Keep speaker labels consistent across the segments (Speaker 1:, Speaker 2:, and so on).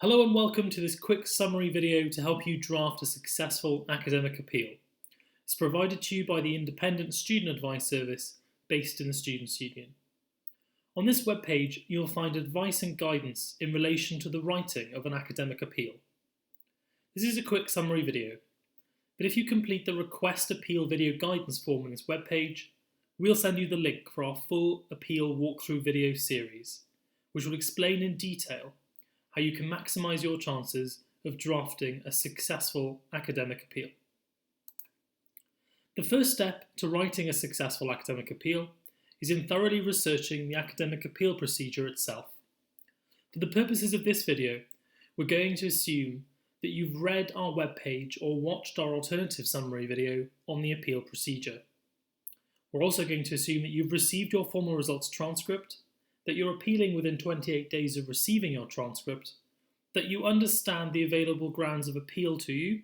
Speaker 1: Hello and welcome to this quick summary video to help you draft a successful academic appeal. It's provided to you by the Independent Student Advice Service based in the Students Union. On this webpage, you'll find advice and guidance in relation to the writing of an academic appeal. This is a quick summary video, but if you complete the Request Appeal video guidance form on this webpage, we'll send you the link for our full appeal walkthrough video series, which will explain in detail how you can maximise your chances of drafting a successful academic appeal. The first step to writing a successful academic appeal is in thoroughly researching the academic appeal procedure itself. For the purposes of this video, we're going to assume that you've read our webpage or watched our alternative summary video on the appeal procedure. We're also going to assume that you've received your formal results transcript, that you're appealing within 28 days of receiving your transcript, that you understand the available grounds of appeal to you,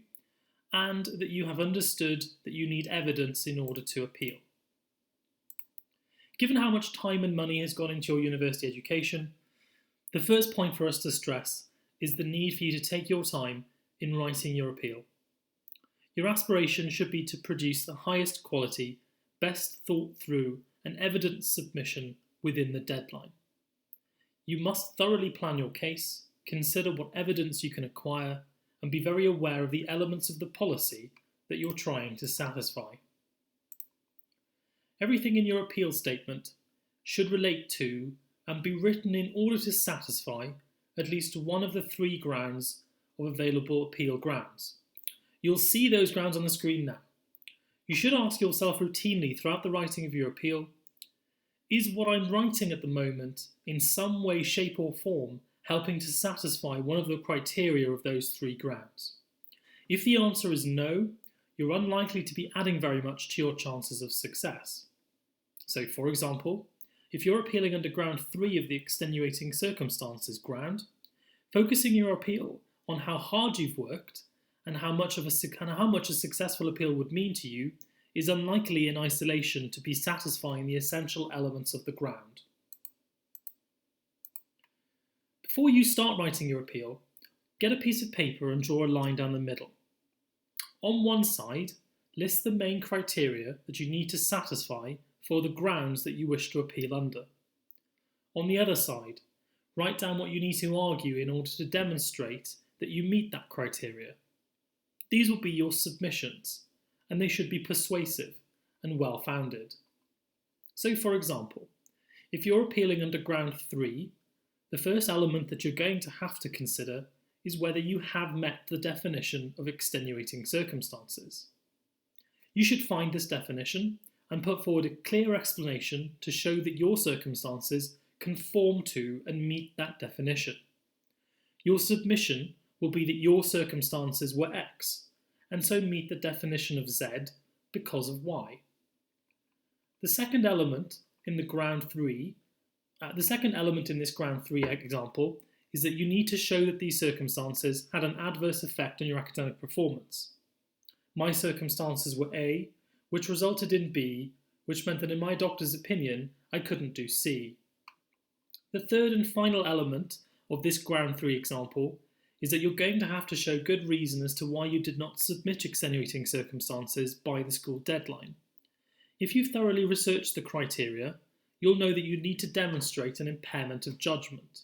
Speaker 1: and that you have understood that you need evidence in order to appeal. Given how much time and money has gone into your university education, the first point for us to stress is the need for you to take your time in writing your appeal. Your aspiration should be to produce the highest quality, best thought through and evidence submission within the deadline. You must thoroughly plan your case, consider what evidence you can acquire, and be very aware of the elements of the policy that you're trying to satisfy. Everything in your appeal statement should relate to and be written in order to satisfy at least one of the three grounds of available appeal grounds. You'll see those grounds on the screen now. You should ask yourself routinely throughout the writing of your appeal, is what I'm writing at the moment in some way, shape or form helping to satisfy one of the criteria of those three grounds? If the answer is no, you're unlikely to be adding very much to your chances of success. So for example, if you're appealing under ground 3 of the extenuating circumstances ground, focusing your appeal on how hard you've worked and how much a successful appeal would mean to you is unlikely in isolation to be satisfying the essential elements of the ground. Before you start writing your appeal, get a piece of paper and draw a line down the middle. On one side, list the main criteria that you need to satisfy for the grounds that you wish to appeal under. On the other side, write down what you need to argue in order to demonstrate that you meet that criteria. These will be your submissions, and they should be persuasive and well-founded. So for example, if you're appealing under ground 3, the first element that you're going to have to consider is whether you have met the definition of extenuating circumstances. You should find this definition and put forward a clear explanation to show that your circumstances conform to and meet that definition. Your submission will be that your circumstances were X, and so meet the definition of Z because of Y. The second element in this ground 3 example is that you need to show that these circumstances had an adverse effect on your academic performance. My circumstances were A, which resulted in B, which meant that in my doctor's opinion, I couldn't do C. The third and final element of this ground 3 example is that you're going to have to show good reason as to why you did not submit extenuating circumstances by the school deadline. If you've thoroughly researched the criteria, you'll know that you need to demonstrate an impairment of judgment.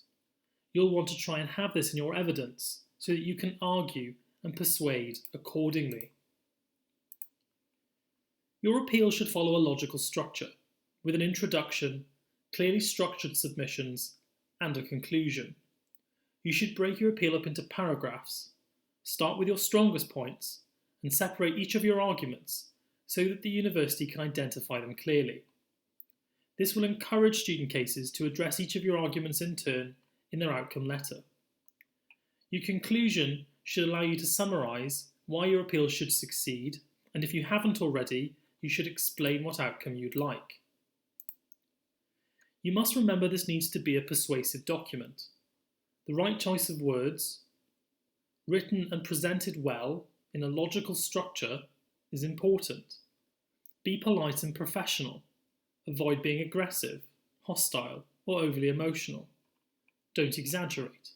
Speaker 1: You'll want to try and have this in your evidence so that you can argue and persuade accordingly. Your appeal should follow a logical structure, with an introduction, clearly structured submissions, and a conclusion. You should break your appeal up into paragraphs, start with your strongest points, and separate each of your arguments so that the university can identify them clearly. This will encourage student cases to address each of your arguments in turn in their outcome letter. Your conclusion should allow you to summarise why your appeal should succeed, and if you haven't already, you should explain what outcome you'd like. You must remember this needs to be a persuasive document. The right choice of words, written and presented well in a logical structure, is important. Be polite and professional. Avoid being aggressive, hostile, or overly emotional. Don't exaggerate.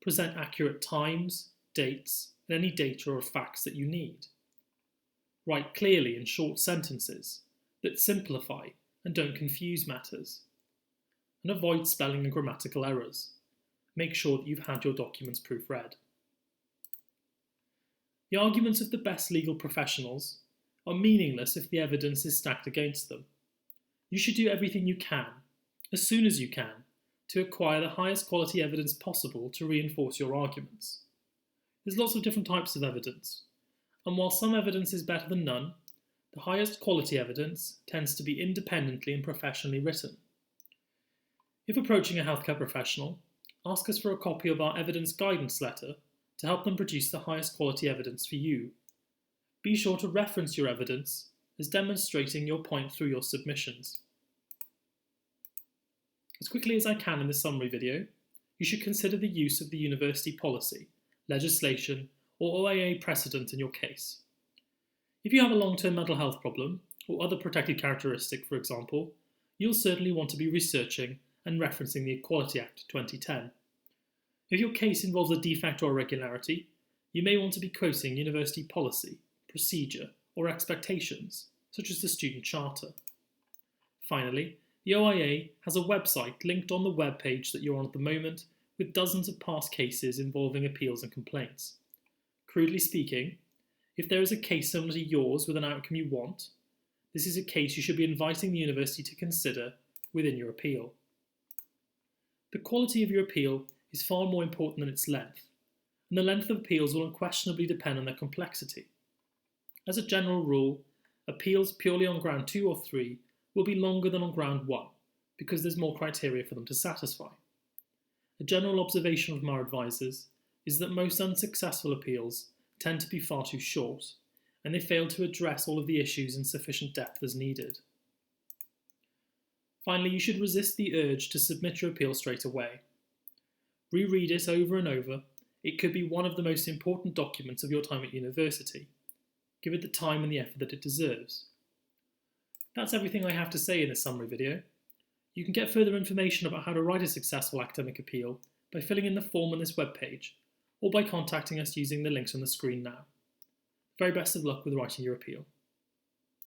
Speaker 1: Present accurate times, dates, and any data or facts that you need. Write clearly in short sentences that simplify and don't confuse matters. And avoid spelling and grammatical errors. Make sure that you've had your documents proofread. The arguments of the best legal professionals are meaningless if the evidence is stacked against them. You should do everything you can, as soon as you can, to acquire the highest quality evidence possible to reinforce your arguments. There's lots of different types of evidence, and while some evidence is better than none, the highest quality evidence tends to be independently and professionally written. If approaching a healthcare professional, ask us for a copy of our evidence guidance letter to help them produce the highest quality evidence for you. Be sure to reference your evidence as demonstrating your point through your submissions. As quickly as I can in this summary video, you should consider the use of the university policy, legislation, or OIA precedent in your case. If you have a long-term mental health problem, or other protected characteristic, for example, you'll certainly want to be researching and referencing the Equality Act 2010. If your case involves a defect or irregularity, you may want to be quoting university policy, procedure, or expectations, such as the Student Charter. Finally, the OIA has a website linked on the web page that you're on at the moment with dozens of past cases involving appeals and complaints. Crudely speaking, if there is a case similar to yours with an outcome you want, this is a case you should be inviting the university to consider within your appeal. The quality of your appeal is far more important than its length, and the length of appeals will unquestionably depend on their complexity. As a general rule, appeals purely on ground 2 or 3 will be longer than on ground 1, because there's more criteria for them to satisfy. A general observation from our advisors is that most unsuccessful appeals tend to be far too short, and they fail to address all of the issues in sufficient depth as needed. Finally, you should resist the urge to submit your appeal straight away. Reread it over and over. It could be one of the most important documents of your time at university. Give it the time and the effort that it deserves. That's everything I have to say in this summary video. You can get further information about how to write a successful academic appeal by filling in the form on this webpage, or by contacting us using the links on the screen now. Very best of luck with writing your appeal.